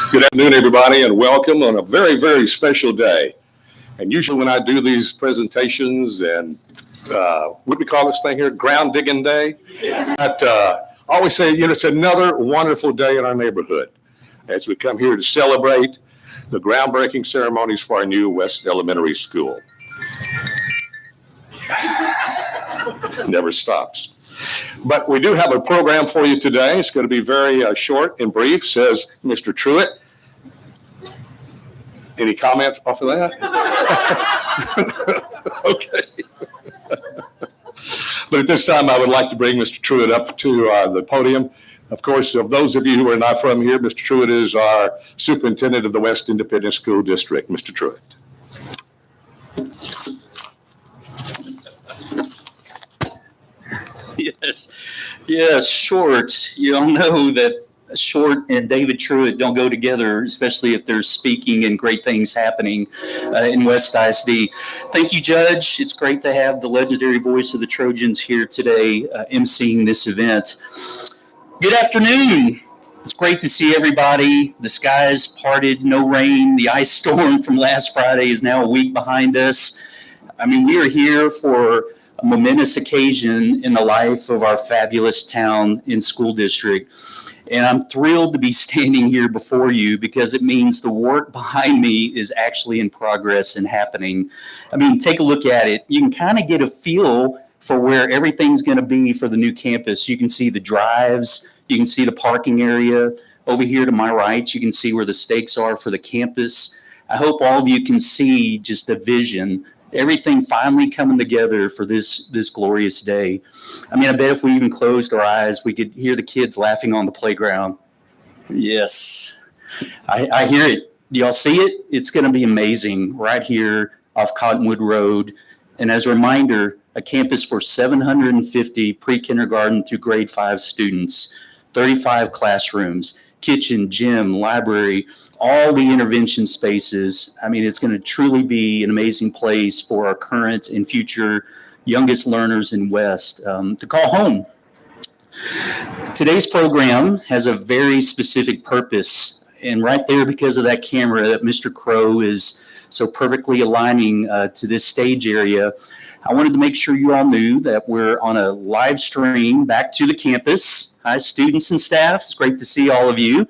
Good afternoon, everybody, and welcome on a very, very special day. And usually when I do these presentations and what do we call this thing here? Ground digging day. But I always say, it's another wonderful day in our neighborhood as we come here to celebrate the groundbreaking ceremonies for our new West Elementary School. Never stops. But we do have a program for you today. It's going to be very short and brief, says Mr. Truitt. Any comment off of that? Okay. But at this time, I would like to bring Mr. Truitt up to the podium. Of course, of those of you who are not from here, Mr. Truitt is our superintendent of the West Independent School District. Mr. Truitt. Yes, short. You all know that Short and David Truitt don't go together, especially if there's speaking and great things happening in West ISD. Thank you, Judge. It's great to have the legendary voice of the Trojans here today emceeing this event. Good afternoon. It's great to see everybody. The skies parted, no rain. The ice storm from last Friday is now a week behind us. I mean, we are here for a momentous occasion in the life of our fabulous town and school district. And I'm thrilled to be standing here before you because it means the work behind me is actually in progress and happening. I mean, take a look at it. You can kind of get a feel for where everything's going to be for the new campus. You can see the drives. You can see the parking area. Over here to my right, you can see where the stakes are for the campus. I hope all of you can see just the vision, everything finally coming together for this glorious day. I mean, I bet if we even closed our eyes, we could hear the kids laughing on the playground. Yes, I hear it. Do y'all see it? It's going to be amazing right here off Cottonwood Road. And as a reminder, a campus for 750 pre-kindergarten through grade 5 students, 35 classrooms, kitchen, gym, library, all the intervention spaces. I mean, it's going to truly be an amazing place for our current and future youngest learners in West to call home. Today's program has a very specific purpose, and right there, because of that camera that Mr. Crow is so perfectly aligning to this stage area, I wanted to make sure you all knew that we're on a live stream back to the campus. Hi, students and staff. It's great to see all of you.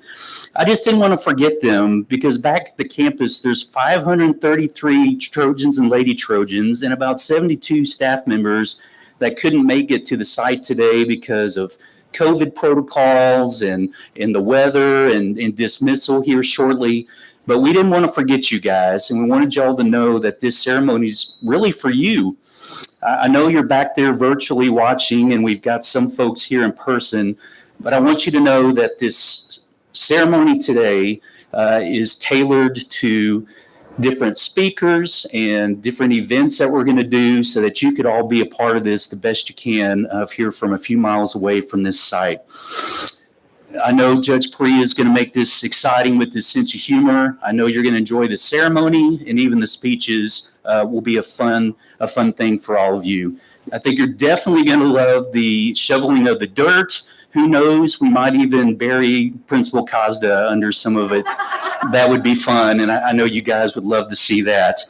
I just didn't want to forget them because back at the campus, there's 533 Trojans and Lady Trojans and about 72 staff members that couldn't make it to the site today because of COVID protocols and the weather and dismissal here shortly. But we didn't want to forget you guys, and we wanted y'all to know that this ceremony is really for you. I know you're back there virtually watching, and we've got some folks here in person, but I want you to know that this ceremony today is tailored to different speakers and different events that we're going to do so that you could all be a part of this the best you can here from a few miles away from this site. I know Judge Priya is going to make this exciting with his sense of humor. I know you're going to enjoy the ceremony, and even the speeches will be a fun thing for all of you. I think you're definitely going to love the shoveling of the dirt. Who knows? We might even bury Principal Kazda under some of it. That would be fun, and I know you guys would love to see that.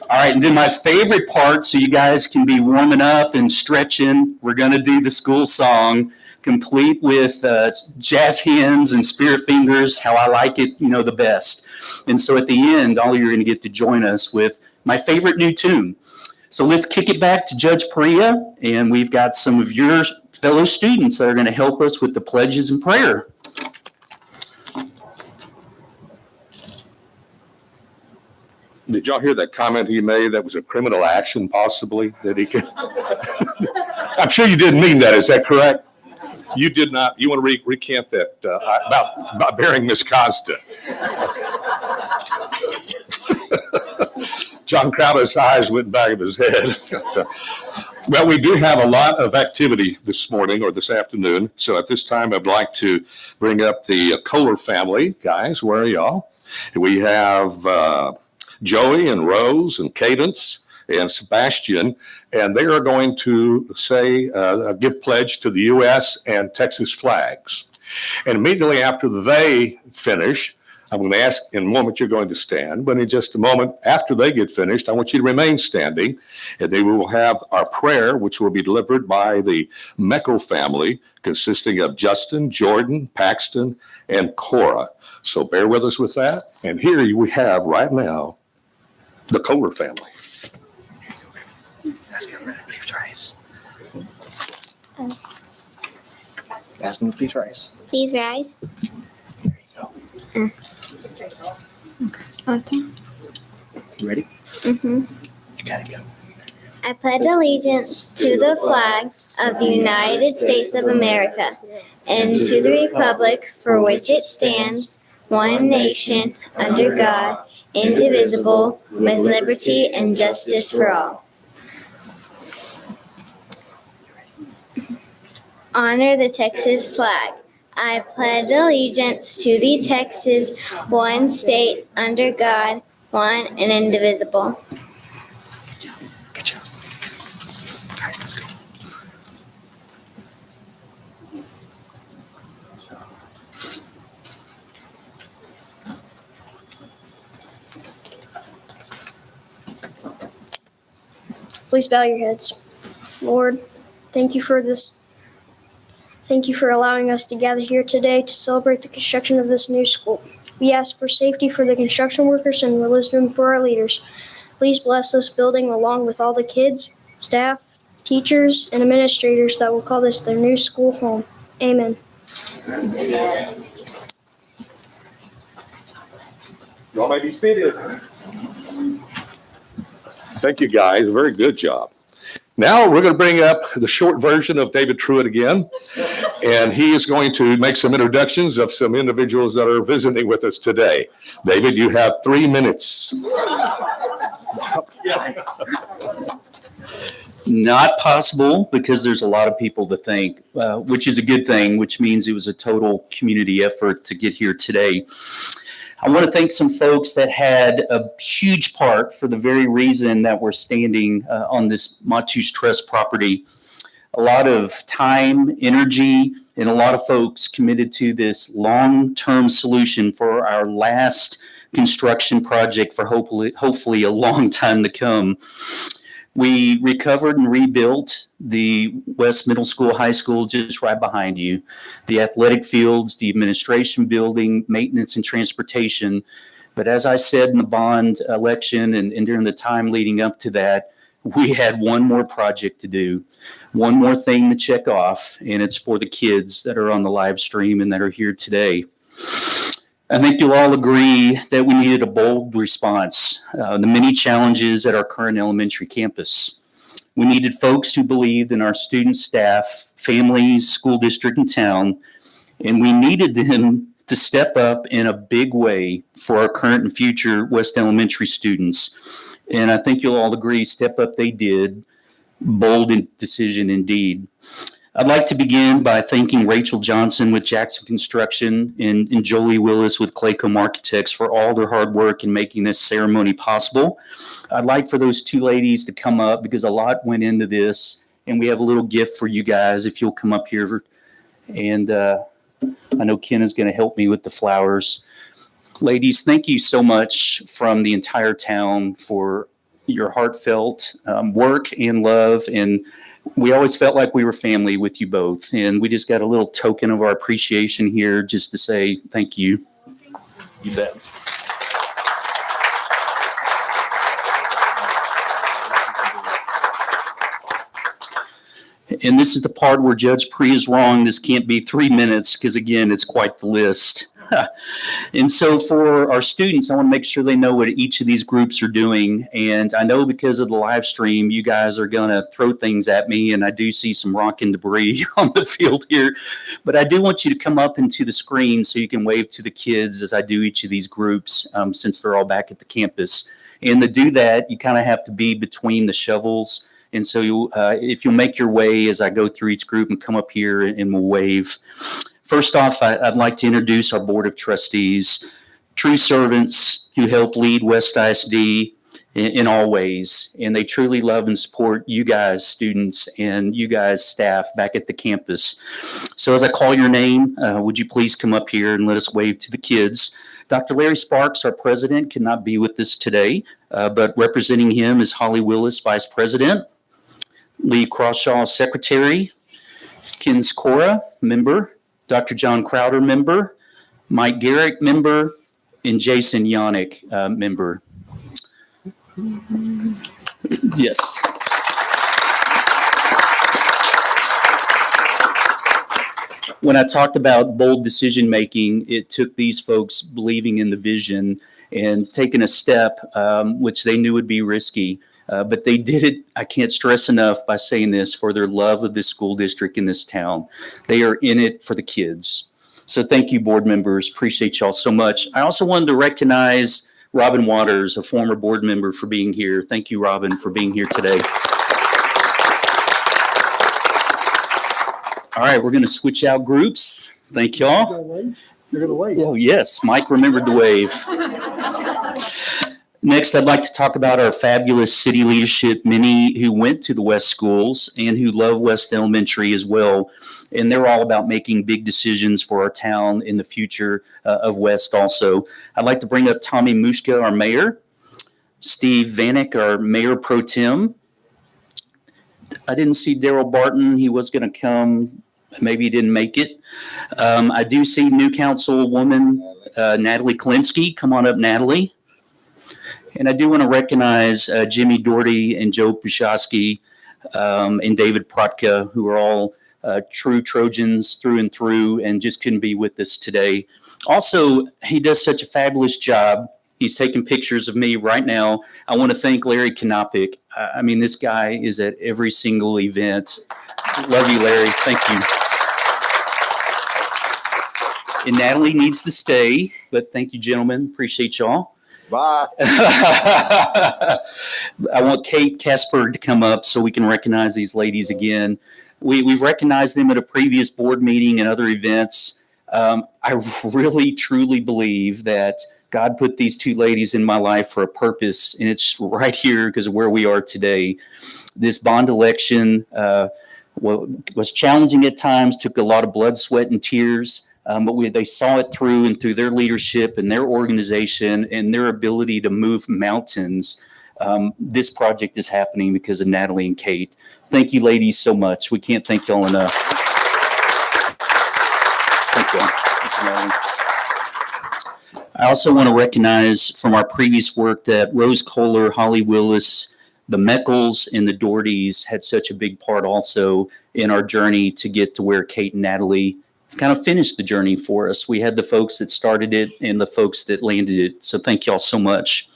All right, and then my favorite part, so you guys can be warming up and stretching, we're going to do the school song, complete with jazz hands and spirit fingers, how I like it, the best. And so at the end, all you're going to get to join us with my favorite new tune. So let's kick it back to Judge Priya, and we've got some of your fellow students that are going to help us with the pledges and prayer. Did y'all hear that comment he made? That was a criminal action, possibly, that he could. I'm sure you didn't mean that. Is that correct? You did not. You want to recant that about burying Miss Costa. John Crowder's eyes went back of his head. Well, we do have a lot of activity this morning or this afternoon. So at this time, I'd like to bring up the Kohler family. Guys, where are y'all? We have Joey and Rose and Cadence and Sebastian, and they are going to say a give pledge to the U.S. and Texas flags. And immediately after they finish, I'm going to ask in a moment you're going to stand, but in just a moment after they get finished, I want you to remain standing, and then we will have our prayer, which will be delivered by the Mecco family, consisting of Justin, Jordan, Paxton, and Cora. So bear with us with that. And here we have right now the Kohler family. Ask him to please rise. Ask him to please rise. Please rise. There you go. Okay. You ready? Mm-hmm. You gotta go. I pledge allegiance to the flag of the United States of America and to the republic for which it stands, one nation, under God, indivisible, with liberty and justice for all. Honor the Texas flag. I pledge allegiance to the Texas, one state, under God, one and indivisible. Good job. All right, let's go. Please bow your heads. Lord, thank you for this. Thank you for allowing us to gather here today to celebrate the construction of this new school. We ask for safety for the construction workers and wisdom for our leaders. Please bless this building along with all the kids, staff, teachers, and administrators that will call this their new school home. Amen. Y'all may be seated. Thank you, guys. Very good job. Now we're going to bring up the short version of David Truitt again, and he is going to make some introductions of some individuals that are visiting with us today. David, you have 3 minutes. Not possible because there's a lot of people to thank, which is a good thing, which means it was a total community effort to get here today. I want to thank some folks that had a huge part for the very reason that we're standing on this Matus Trust property. A lot of time, energy, and a lot of folks committed to this long-term solution for our last construction project for hopefully a long time to come. We recovered and rebuilt the West Middle School, High School just right behind you, the athletic fields, the administration building, maintenance and transportation. But as I said in the bond election and during the time leading up to that, we had one more project to do, one more thing to check off, and it's for the kids that are on the live stream and that are here today. I think you'll all agree that we needed a bold response. The many challenges at our current elementary campus. We needed folks who believed in our students, staff, families, school district, and town, and we needed them to step up in a big way for our current and future West Elementary students. And I think you'll all agree, step up they did. Bold decision indeed. I'd like to begin by thanking Rachel Johnson with Jackson Construction and Jolie Willis with Claycomb Architects for all their hard work in making this ceremony possible. I'd like for those two ladies to come up because a lot went into this, and we have a little gift for you guys if you'll come up here. And I know Ken is going to help me with the flowers. Ladies, thank you so much from the entire town for your heartfelt work and love, and we always felt like we were family with you both, and we just got a little token of our appreciation here just to say thank you. You bet. And this is the part where Judge Pree is wrong. This can't be 3 minutes because, again, it's quite the list. And so for our students, I want to make sure they know what each of these groups are doing. And I know because of the live stream, you guys are going to throw things at me, and I do see some rock and debris on the field here. But I do want you to come up into the screen so you can wave to the kids as I do each of these groups, since they're all back at the campus. And to do that, you kind of have to be between the shovels. And so if you'll make your way as I go through each group and come up here and we'll wave. First off, I'd like to introduce our Board of Trustees, true servants who help lead West ISD in all ways. And they truly love and support you guys, students, and you guys, staff, back at the campus. So as I call your name, would you please come up here and let us wave to the kids. Dr. Larry Sparks, our president, cannot be with us today, but representing him is Holly Willis, vice president, Lee Crawshaw, secretary, Ken Skora, member, Dr. John Crowder, member, Mike Garrick, member, and Jason Yannick, member. Yes. When I talked about bold decision making, it took these folks believing in the vision and taking a step which they knew would be risky. But they did it, I can't stress enough by saying this, for their love of this school district in this town. They are in it for the kids. So thank you, board members. Appreciate y'all so much. I also wanted to recognize Robin Waters, a former board member, for being here. Thank you, Robin, for being here today. All right, we're going to switch out groups. Thank y'all. You're going to wait. Oh, yes, Mike remembered the wave. Next, I'd like to talk about our fabulous city leadership, many who went to the West schools and who love West Elementary as well. And they're all about making big decisions for our town in the future of West also. I'd like to bring up Tommy Mushka, our mayor, Steve Vanek, our mayor pro tem. I didn't see Daryl Barton. He was going to come. Maybe he didn't make it. I do see new councilwoman Natalie Klinsky. Come on up, Natalie. And I do want to recognize Jimmy Doherty and Joe Pushowski and David Protka, who are all true Trojans through and through and just couldn't be with us today. Also, he does such a fabulous job. He's taking pictures of me right now. I want to thank Larry Kanopik. I mean, this guy is at every single event. Love you, Larry. Thank you. And Natalie needs to stay, but thank you, gentlemen. Appreciate y'all. Bye. I want Kate Casper to come up so we can recognize these ladies again. We've recognized them at a previous board meeting and other events. I really, truly believe that God put these two ladies in my life for a purpose, and it's right here because of where we are today. This bond election was challenging at times, took a lot of blood, sweat, and tears. But they saw it through, and through their leadership and their organization and their ability to move mountains, this project is happening because of Natalie and Kate. Thank you, ladies, so much. We can't thank y'all enough. Thank you. Thank you, Natalie. I also want to recognize from our previous work that Rose Kohler, Holly Willis, the Meckles, and the Dohertys had such a big part also in our journey to get to where Kate and Natalie kind of finished the journey for us. We had the folks that started it and the folks that landed it. So thank y'all so much.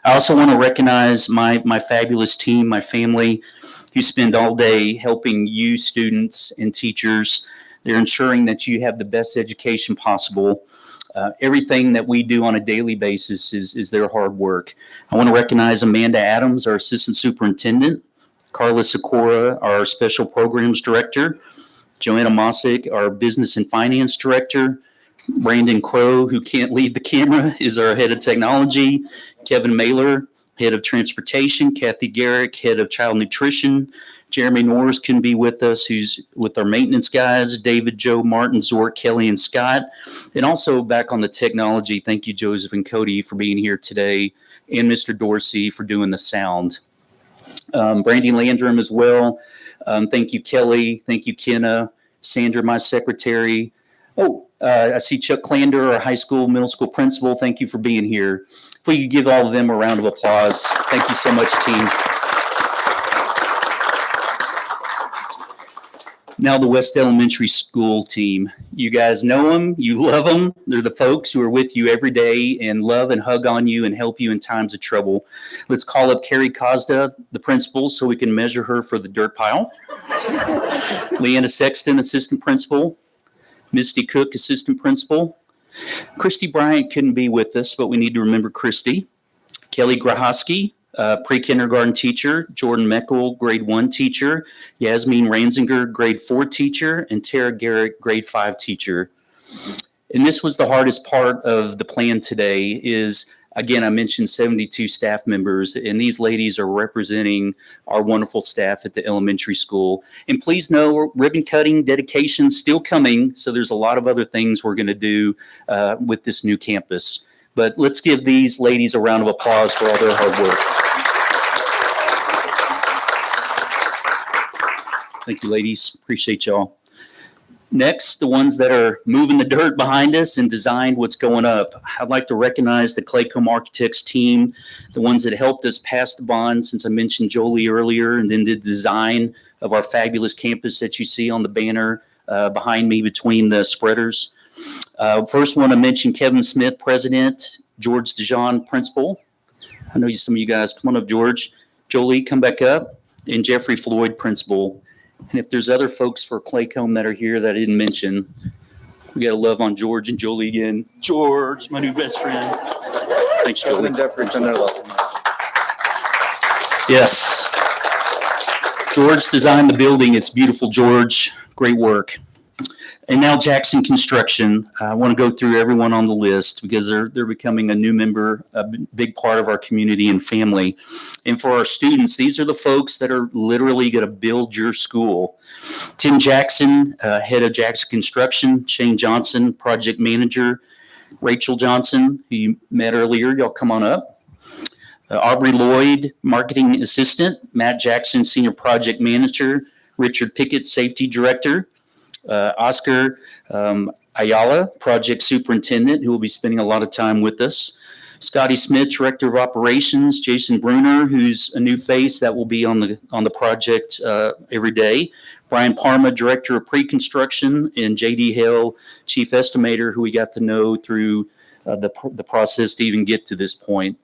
I also want to recognize my fabulous team, my family, who spend all day helping you students and teachers. They're ensuring that you have the best education possible. Everything that we do on a daily basis is their hard work. I want to recognize Amanda Adams, our assistant superintendent, Carla Sikora, our special programs director, Joanna Mossick, our business and finance director, Brandon Crow, who can't lead the camera, is our head of technology, Kevin Mailer, head of transportation, Kathy Garrick, head of child nutrition, Jeremy Norris can be with us, who's with our maintenance guys, David, Joe, Martin, Zork, Kelly, and Scott. And also back on the technology, thank you, Joseph and Cody, for being here today, and Mr. Dorsey for doing the sound. Brandy Landrum as well. Thank you, Kelly. Thank you, Kenna. Sandra, my secretary. I see Chuck Clander, our high school, middle school principal. Thank you for being here. If we could give all of them a round of applause. Thank you so much, team. Now the West Elementary School team. You guys know them. You love them. They're the folks who are with you every day and love and hug on you and help you in times of trouble. Let's call up Carrie Cosda, the principal, so we can measure her for the dirt pile. Leanna Sexton, assistant principal. Misty Cook, assistant principal. Christy Bryant couldn't be with us, but we need to remember Christy. Kelly Grahoski, pre-kindergarten teacher. Jordan Meckel, grade 1 teacher. Yasmin Ranzinger, grade 4 teacher. And Tara Garrett, grade 5 teacher. And this was the hardest part of the plan today, is Again, I mentioned 72 staff members, and these ladies are representing our wonderful staff at the elementary school. And please know, ribbon cutting, dedication still coming. So there's a lot of other things we're going to do with this new campus. But let's give these ladies a round of applause for all their hard work. Thank you, ladies. Appreciate y'all. Next, the ones that are moving the dirt behind us and designed what's going up. I'd like to recognize the Claycomb Architects team, the ones that helped us pass the bond, since I mentioned Jolie earlier, and then did the design of our fabulous campus that you see on the banner behind me between the spreaders. First want to mention Kevin Smith, president, George DeJean, principal. I know some of you guys, come on up, George. Jolie, come back up. And Jeffrey Floyd, principal. And if there's other folks for Claycomb that are here that I didn't mention, we got to love on George and Jolie again. George, my new best friend. Thanks, Jolie. Yes. George designed the building. It's beautiful, George. Great work. And now Jackson Construction. I want to go through everyone on the list because they're becoming a new member, a big part of our community and family. And for our students, these are the folks that are literally going to build your school. Tim Jackson, head of Jackson Construction. Shane Johnson, project manager. Rachel Johnson, who you met earlier. Y'all come on up. Aubrey Lloyd, marketing assistant. Matt Jackson, senior project manager. Richard Pickett, safety director. Oscar Ayala, project superintendent, who will be spending a lot of time with us. Scotty Smith, director of operations. Jason Bruner, who's a new face that will be on the project every day. Brian Parma, director of pre-construction, and J.D. Hale, chief estimator, who we got to know through the process to even get to this point.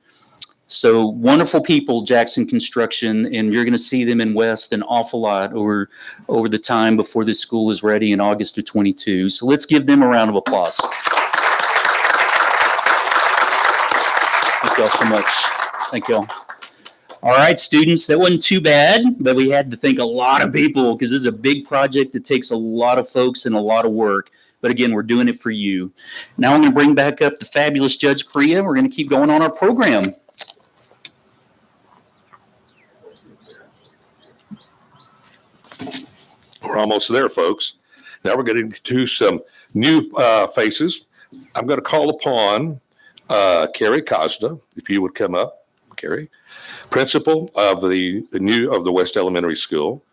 So wonderful people, Jackson Construction, and you're going to see them in West an awful lot over the time before this school is ready in August of 22. So let's give them a round of applause. Thank y'all so much. Thank y'all. All right, students, that wasn't too bad, but we had to thank a lot of people because this is a big project that takes a lot of folks and a lot of work. But again, we're doing it for you. Now I'm going to bring back up the fabulous Judge Priya. We're going to keep going on our program. We're almost there, folks. Now we're getting to some new faces. I'm going to call upon Carrie Costa, if you would come up, Carrie, principal of the West Elementary School,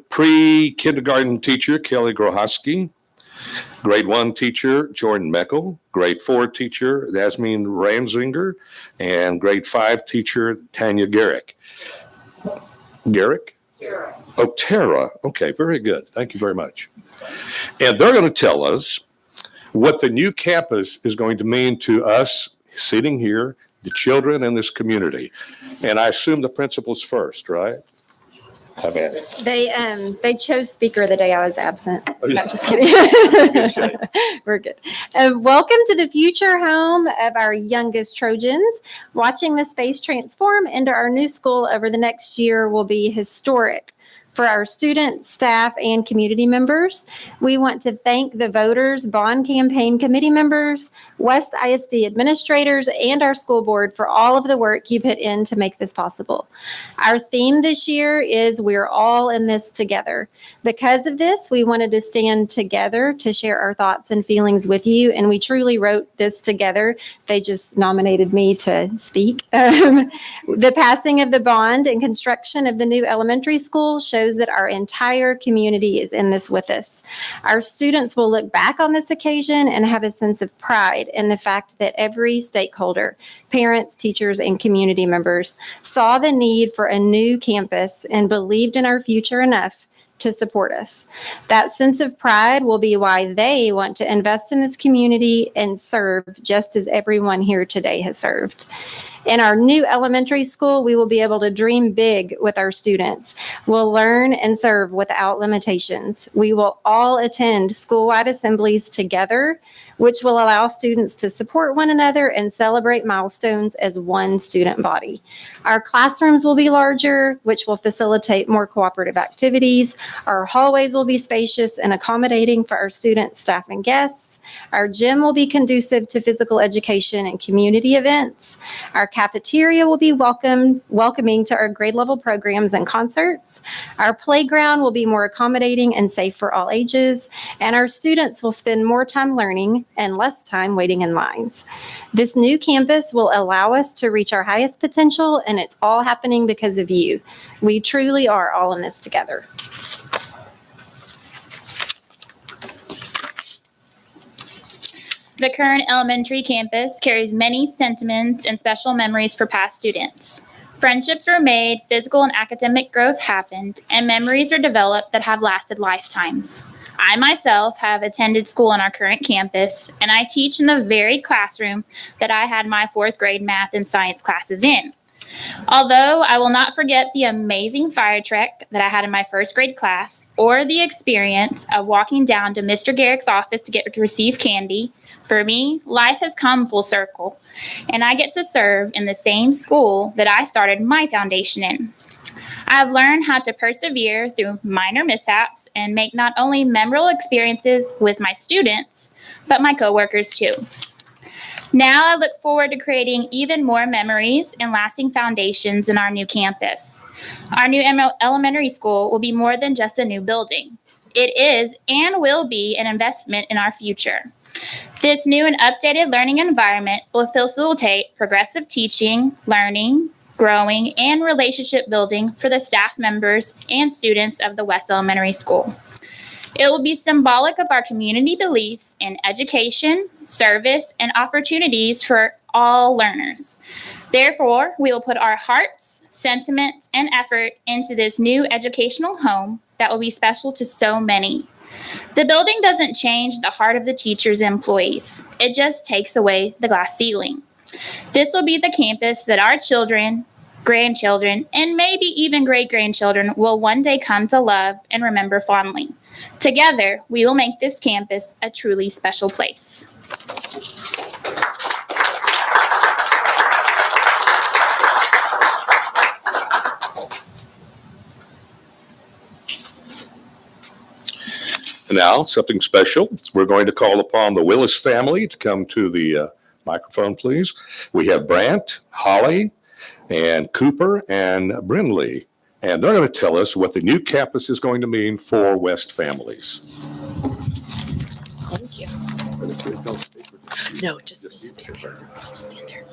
pre-kindergarten teacher Kelly Grohosky, grade 1 teacher Jordan Meckel, grade 4 teacher Yasmin Ranzinger, and grade 5 teacher Tanya Garrick. Garrick? Tara. Oh, Tara. Okay, very good. Thank you very much. And they're going to tell us what the new campus is going to mean to us sitting here, the children in this community. And I assume the principal's first, right? How about it? They chose speaker the day I was absent. Oh, yeah. No, just kidding. Good shape. We're good. Welcome to the future home of our youngest Trojans. Watching the space transform into our new school over the next year will be historic for our students, staff, and community members. We want to thank the voters, bond campaign committee members, West ISD administrators, and our school board for all of the work you put in to make this possible. Our theme this year is We're All in This Together. Because of this, we wanted to stand together to share our thoughts and feelings with you, and we truly wrote this together. They just nominated me to speak. The passing of the bond and construction of the new elementary school shows that our entire community is in this with us. Our students will look back on this occasion and have a sense of pride in the fact that every stakeholder, parents, teachers, and community members, saw the need for a new campus and believed in our future enough to support us. That sense of pride will be why they want to invest in this community and serve just as everyone here today has served. In our new elementary school, we will be able to dream big with our students. We'll learn and serve without limitations. We will all attend school-wide assemblies together. which will allow students to support one another and celebrate milestones as one student body. Our classrooms will be larger, which will facilitate more cooperative activities. Our hallways will be spacious and accommodating for our students, staff, and guests. Our gym will be conducive to physical education and community events. Our cafeteria will be welcoming to our grade level programs and concerts. Our playground will be more accommodating and safe for all ages. And our students will spend more time learning and less time waiting in lines. This new campus will allow us to reach our highest potential, and it's all happening because of you. We truly are all in this together. The current elementary campus carries many sentiments and special memories for past students. Friendships were made, physical and academic growth happened, and memories are developed that have lasted lifetimes. I myself have attended school on our current campus, and I teach in the very classroom that I had my 4th grade math and science classes in. Although I will not forget the amazing fire truck that I had in my 1st grade class, or the experience of walking down to Mr. Garrick's office to receive candy, for me, life has come full circle, and I get to serve in the same school that I started my foundation in. I have learned how to persevere through minor mishaps and make not only memorable experiences with my students, but my coworkers too. Now I look forward to creating even more memories and lasting foundations in our new campus. Our new elementary school will be more than just a new building. It is and will be an investment in our future. This new and updated learning environment will facilitate progressive teaching, learning, growing, and relationship building for the staff members and students of the West Elementary School. It will be symbolic of our community beliefs in education, service, and opportunities for all learners. Therefore, we will put our hearts, sentiments, and effort into this new educational home that will be special to so many. The building doesn't change the heart of the teachers and employees. It just takes away the glass ceiling. This will be the campus that our children, grandchildren, and maybe even great-grandchildren will one day come to love and remember fondly. Together, we will make this campus a truly special place. And now, something special. We're going to call upon the Willis family to come to the microphone, please. We have Brant, Holly, and Cooper, and Brinley. And they're going to tell us what the new campus is going to mean for West families. Thank you. No, just stand there.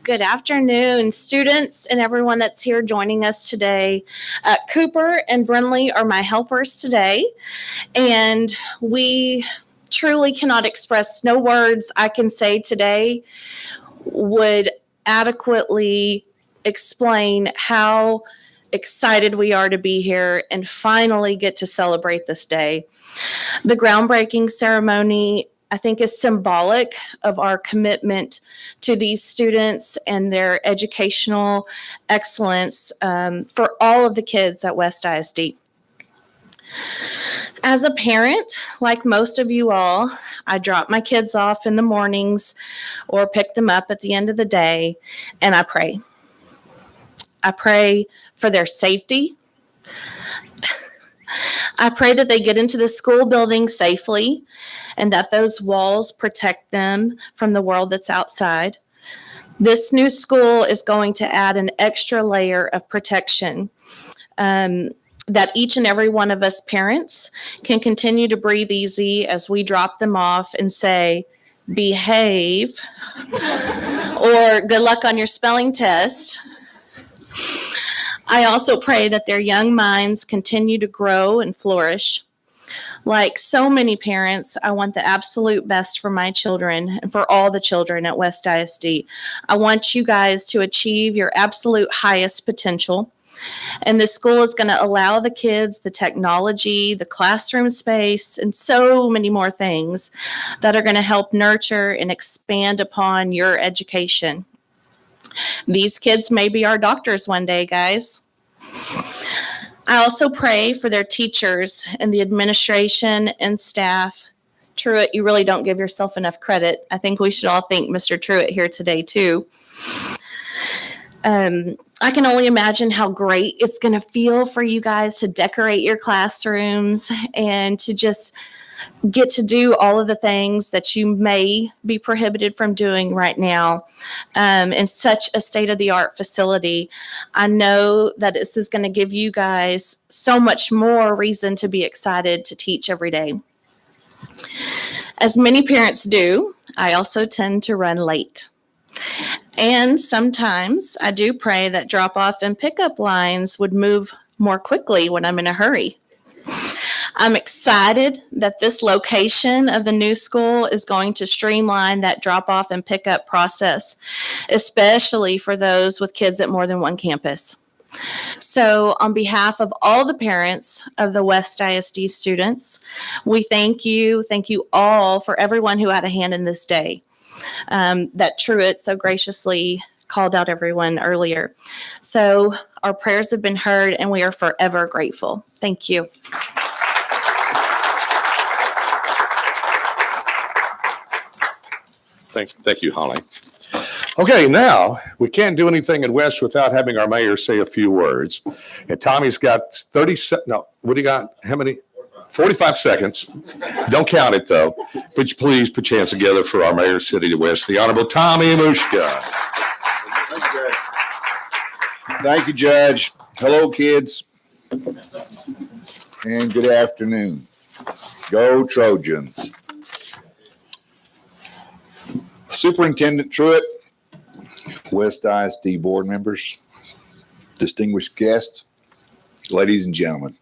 Good afternoon, students and everyone that's here joining us today. Cooper and Brinley are my helpers today, and we truly cannot express, no words I can say today would adequately explain how excited we are to be here and finally get to celebrate this day. The groundbreaking ceremony, I think, is symbolic of our commitment to these students and their educational excellence for all of the kids at West ISD. As a parent, like most of you all, I drop my kids off in the mornings or pick them up at the end of the day, and I pray. I pray for their safety. I pray that they get into the school building safely and that those walls protect them from the world that's outside. This new school is going to add an extra layer of protection that each and every one of us parents can continue to breathe easy as we drop them off and say, behave, or good luck on your spelling test. I also pray that their young minds continue to grow and flourish. Like so many parents, I want the absolute best for my children and for all the children at West ISD. I want you guys to achieve your absolute highest potential. And this school is going to allow the kids the technology, the classroom space, and so many more things that are going to help nurture and expand upon your education. These kids may be our doctors one day, guys. I also pray for their teachers and the administration and staff. Truitt, you really don't give yourself enough credit. I think we should all thank Mr. Truitt here today, too. I can only imagine how great it's going to feel for you guys to decorate your classrooms and to just get to do all of the things that you may be prohibited from doing right now in such a state-of-the-art facility. I know that this is going to give you guys so much more reason to be excited to teach every day. As many parents do, I also tend to run late. And sometimes I do pray that drop-off and pickup lines would move more quickly when I'm in a hurry. I'm excited that this location of the new school is going to streamline that drop-off and pickup process, especially for those with kids at more than one campus. So on behalf of all the parents of the West ISD students, we thank you all for everyone who had a hand in this day. That Truitt so graciously called out everyone earlier. So our prayers have been heard and we are forever grateful. Thank you. Thank you, Holly. Okay, now we can't do anything in West without having our mayor say a few words. And Tommy's got 30 no, what do you got? How many? 45 seconds. Don't count it though. But please put your hands together for our mayor, City of West, the Honorable Tommy Mushka. Thank you, Judge. Hello, kids. And good afternoon. Go Trojans. Superintendent Truitt, West ISD board members, distinguished guests, ladies and gentlemen.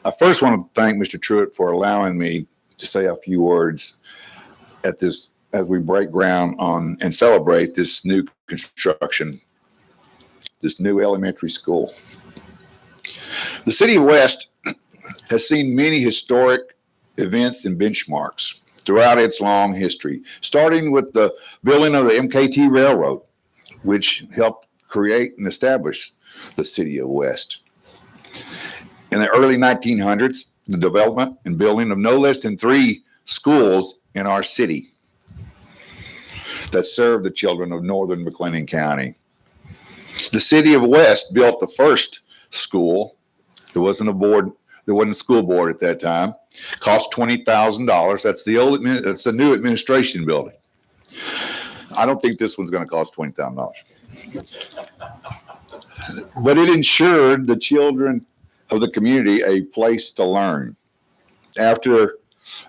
I first want to thank Mr. Truitt for allowing me to say a few words at this as we break ground on and celebrate this new construction, this new elementary school. The City of West has seen many historic events and benchmarks throughout its long history, starting with the building of the MKT Railroad, which helped create and establish the City of West. In the early 1900s, the development and building of no less than 3 schools in our city that served the children of northern McLennan County. The City of West built the first school. There wasn't a school board at that time. Cost $20,000. That's the new administration building. I don't think this one's going to cost $20,000. But it ensured the children of the community a place to learn. After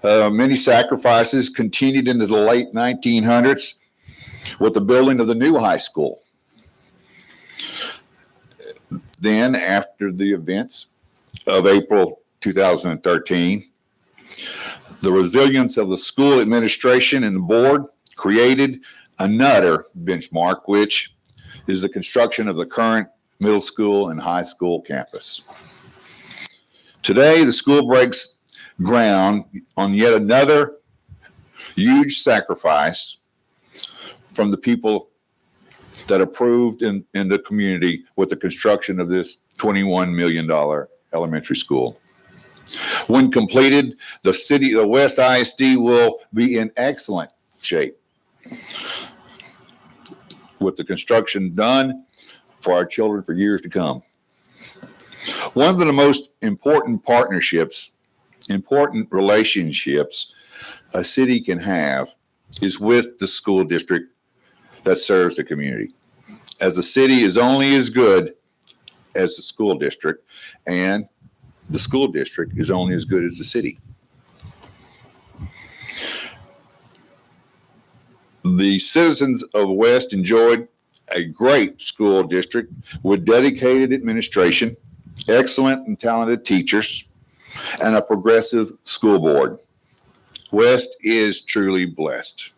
many sacrifices continued into the late 1900s with the building of the new high school. Then, after the events of April 2013, the resilience of the school administration and the board created another benchmark, which is the construction of the current middle school and high school campus. Today, the school breaks ground on yet another huge sacrifice from the people that approved in the community with the construction of this $21 million elementary school. When completed, the City of West ISD will be in excellent shape with the construction done for our children for years to come. One of the most important relationships a city can have is with the school district that serves the community. As the city is only as good as the school district, and the school district is only as good as the city. The citizens of West enjoyed a great school district with dedicated administration, excellent and talented teachers, and a progressive school board. West is truly blessed.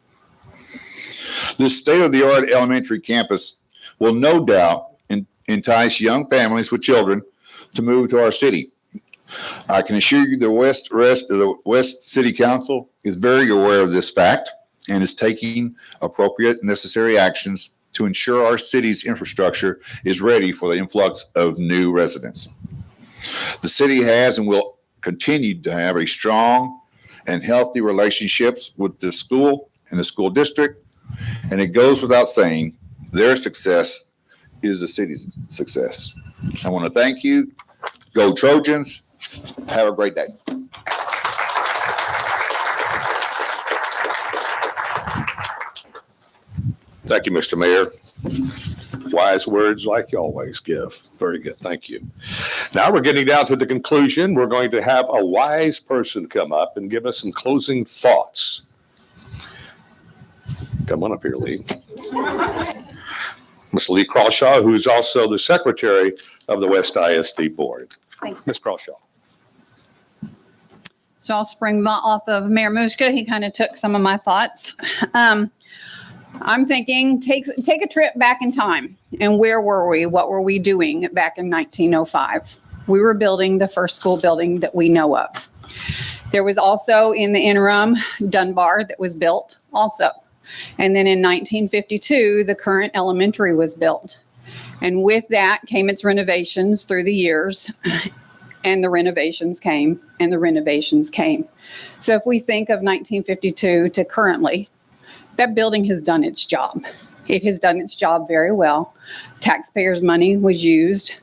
This state-of-the-art elementary campus will no doubt entice young families with children to move to our city. I can assure you the West City Council is very aware of this fact and is taking appropriate necessary actions to ensure our city's infrastructure is ready for the influx of new residents. The city has and will continue to have a strong and healthy relationships with the school and the school district. And it goes without saying, their success is the city's success. I want to thank you. Go Trojans. Have a great day. Thank you, Mr. Mayor. Wise words like you always give. Very good. Thank you. Now we're getting down to the conclusion. We're going to have a wise person come up and give us some closing thoughts. Come on up here, Lee. Ms. Lee Crawshaw, who is also the secretary of the West ISD Board. Thanks. Ms. Crawshaw. So I'll spring off of Mayor Muska. He kind of took some of my thoughts. I'm thinking, take a trip back in time. And where were we? What were we doing back in 1905? We were building the first school building that we know of. There was also in the interim Dunbar that was built also. And then in 1952, the current elementary was built. And with that came its renovations through the years. And the renovations came, and the renovations came. So if we think of 1952 to currently, that building has done its job. It has done its job very well. Taxpayers' money was used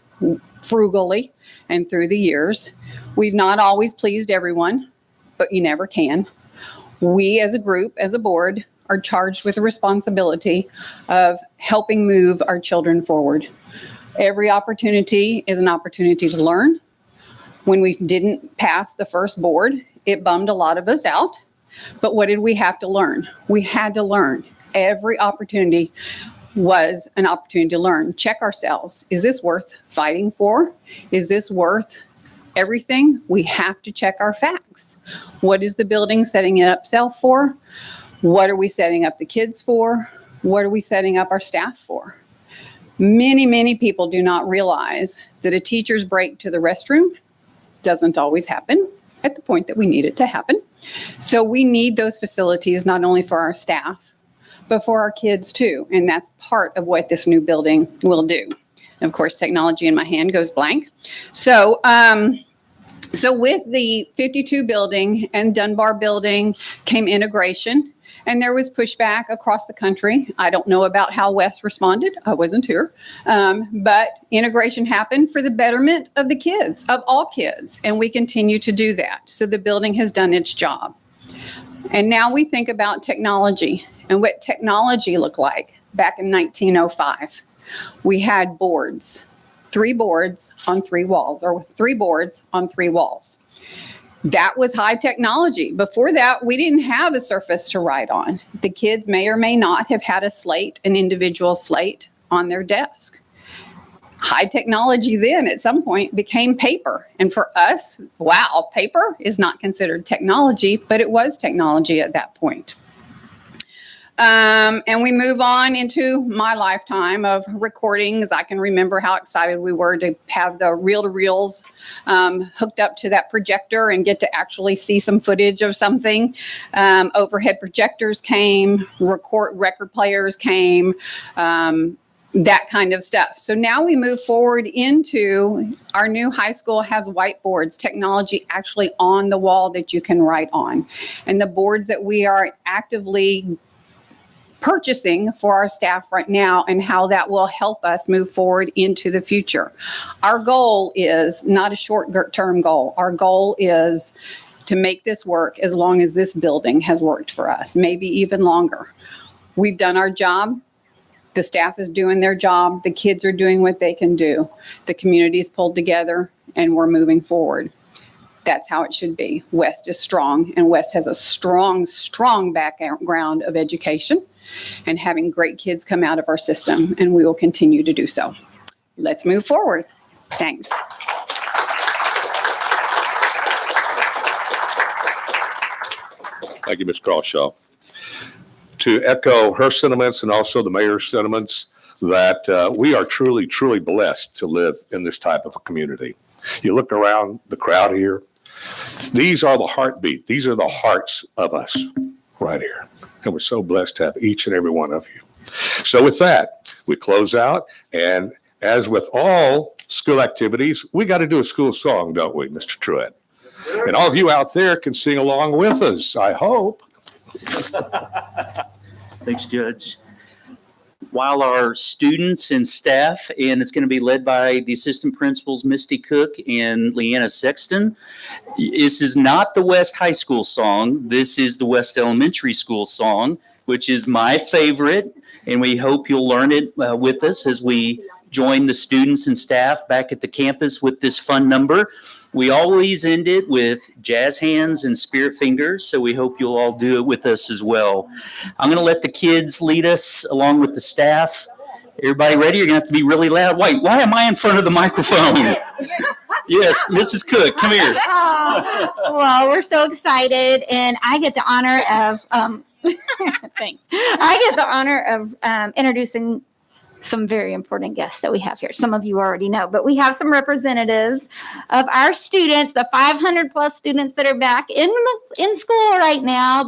frugally and through the years. We've not always pleased everyone, but you never can. We as a group, as a board, are charged with the responsibility of helping move our children forward. Every opportunity is an opportunity to learn. When we didn't pass the first board, it bummed a lot of us out. But what did we have to learn? We had to learn. Every opportunity was an opportunity to learn. Check ourselves. Is this worth fighting for? Is this worth everything? We have to check our facts. What is the building setting it up self for? What are we setting up the kids for? What are we setting up our staff for? Many, many people do not realize that a teacher's break to the restroom doesn't always happen at the point that we need it to happen. So we need those facilities not only for our staff, but for our kids too. And that's part of what this new building will do. And of course, technology in my hand goes blank. So with the 52 building and Dunbar building came integration. And there was pushback across the country. I don't know about how West responded. I wasn't here. But integration happened for the betterment of the kids, of all kids. And we continue to do that. So the building has done its job. And now we think about technology and what technology looked like back in 1905. We had boards, 3 boards on 3 walls, or 3 boards on 3 walls. That was high technology. Before that, we didn't have a surface to write on. The kids may or may not have had a slate, an individual slate on their desk. High technology then at some point became paper. And for us, wow, paper is not considered technology, but it was technology at that point. And we move on into my lifetime of recordings. I can remember how excited we were to have the reel-to-reels hooked up to that projector and get to actually see some footage of something. Overhead projectors came, record players came, that kind of stuff. So now we move forward into our new high school has whiteboards, technology actually on the wall that you can write on. And the boards that we are actively purchasing for our staff right now and how that will help us move forward into the future. Our goal is not a short-term goal. Our goal is to make this work as long as this building has worked for us, maybe even longer. We've done our job. The staff is doing their job. The kids are doing what they can do. The community's pulled together and we're moving forward. That's how it should be. West is strong, and West has a strong, strong background of education and having great kids come out of our system, and we will continue to do so. Let's move forward. Thanks. Thank you, Ms. Crawshaw. To echo her sentiments and also the mayor's sentiments that we are truly, truly blessed to live in this type of a community. You look around the crowd here, these are the heartbeat. These are the hearts of us right here. And we're so blessed to have each and every one of you. So with that, we close out. And as with all school activities, we got to do a school song, don't we, Mr. Truett? And all of you out there can sing along with us, I hope. Thanks, Judge. While our students and staff, and it's going to be led by the assistant principals, Misty Cook and Leanna Sexton. This is not the West High School song. This is the West Elementary School song, which is my favorite. And we hope you'll learn it with us as we join the students and staff back at the campus with this fun number. We always end it with jazz hands and spirit fingers, so we hope you'll all do it with us as well. I'm going to let the kids lead us along with the staff. Everybody ready? You're going to have to be really loud. Wait, why am I in front of the microphone? Yes, Mrs. Cook, come here. Well, we're so excited, and I get the honor of thanks. I get the honor of introducing some very important guests that we have here. Some of you already know, but we have some representatives of our students, the 500 plus students that are back in school right now.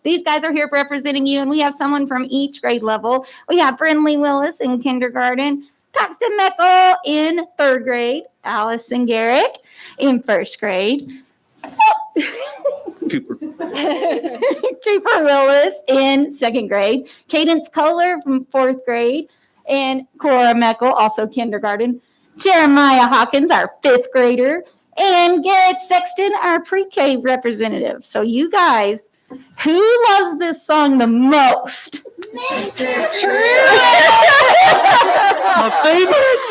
These guys are here representing you, and we have someone from each grade level. We have Brindley Willis in kindergarten, Paxton Meckel in 3rd grade, Allison Garrick in 1st grade, Cooper. Cooper Willis in 2nd grade, Cadence Kohler from 4th grade, and Cora Meckel, also kindergarten, Jeremiah Hawkins, our 5th grader, and Garrett Sexton, our pre-K representative. So you guys, who loves this song the most? Mr. My favorite.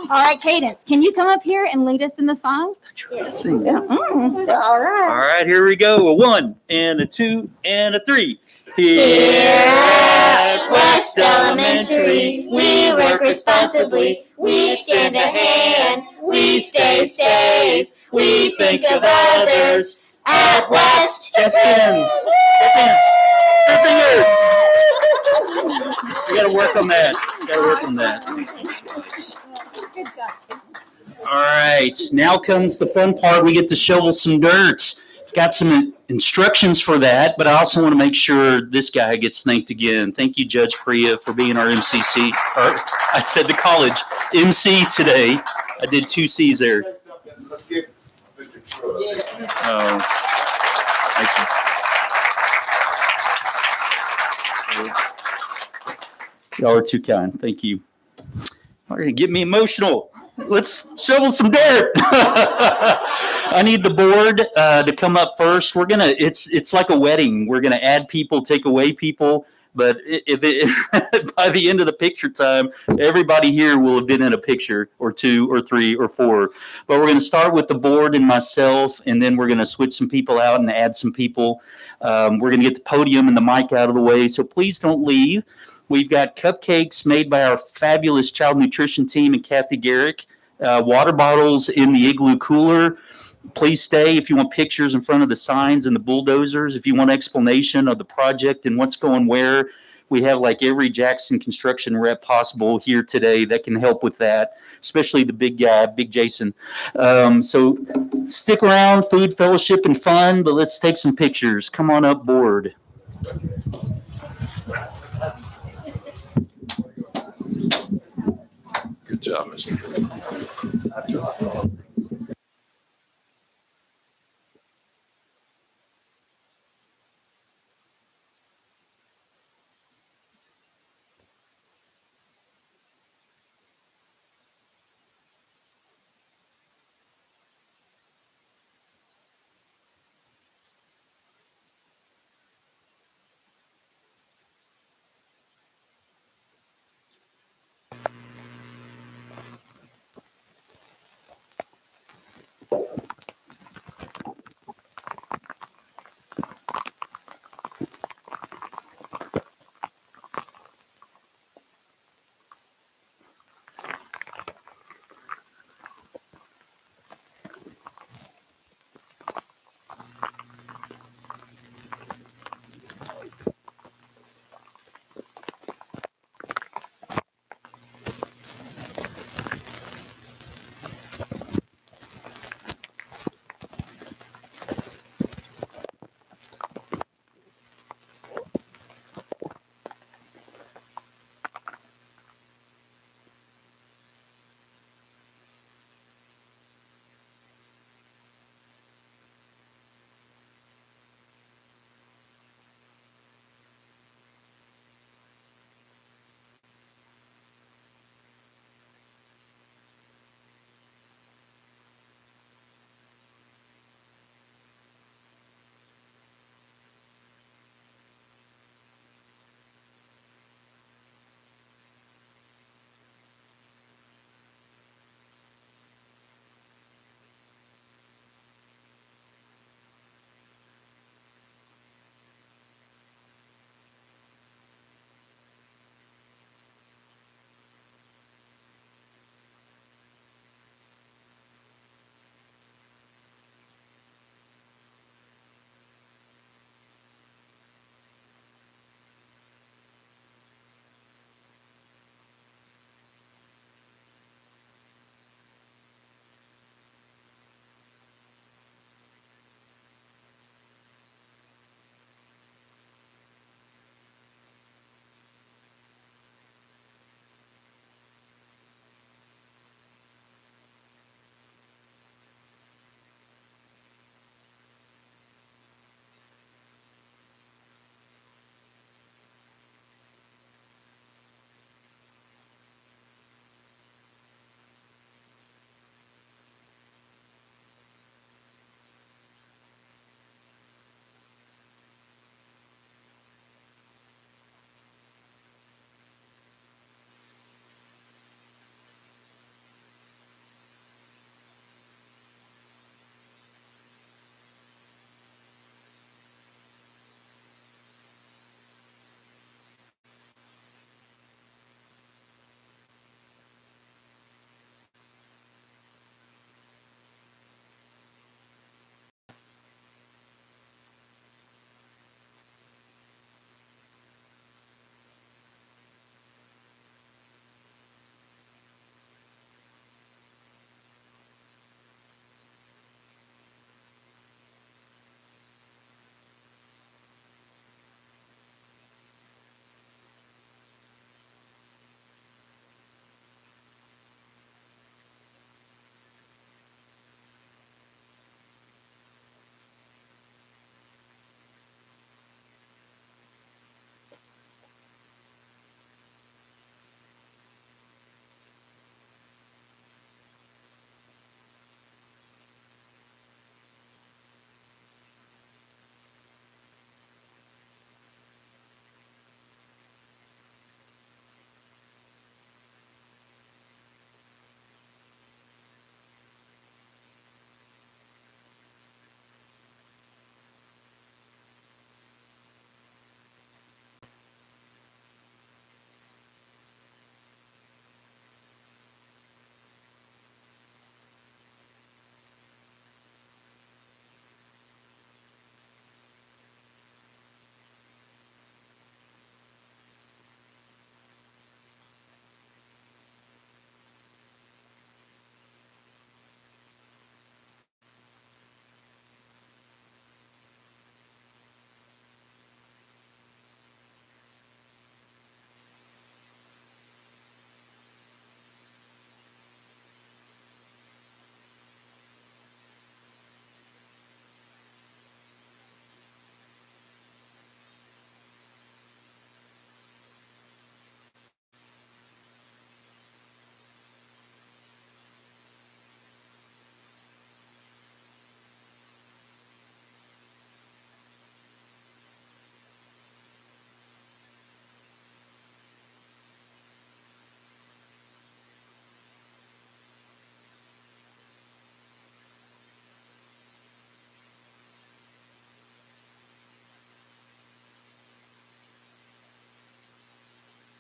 All right, Cadence, can you come up here and lead us in the song? Yes. All right. All right, here we go. A 1 and a 2 and a 3. Here at West Elementary, we work responsibly. We extend a hand, we stay safe, we think of others. At West. Jazz hands. Jazz hands. Fingers. We got to work on that. Good job. All right, now comes the fun part. We get to shovel some dirt. I've got some instructions for that, but I also want to make sure this guy gets thanked again. Thank you, Judge Priya, for being our MCC. Or I said the college MC today. I did 2 C's there. Let's give Mr. Truitt. Oh, thank you. Y'all are too kind. Thank you. You're going to get me emotional. Let's shovel some dirt. I need the board to come up first. It's like a wedding. We're gonna add people, take away people. But by the end of the picture time, everybody here will have been in a picture or 2 or 3 or 4. But we're gonna start with the board and myself, and then we're gonna switch some people out and add some people. We're gonna get the podium and the mic out of the way. So please don't leave. We've got cupcakes made by our fabulous child nutrition team and Kathy Garrick, water bottles in the igloo cooler. Please stay if you want pictures in front of the signs and the bulldozers. If you want explanation of the project and what's going where, we have like every Jackson construction rep possible here today that can help with that, especially the big guy, Big Jason. So stick around, food, fellowship, and fun, but let's take some pictures. Come on up board.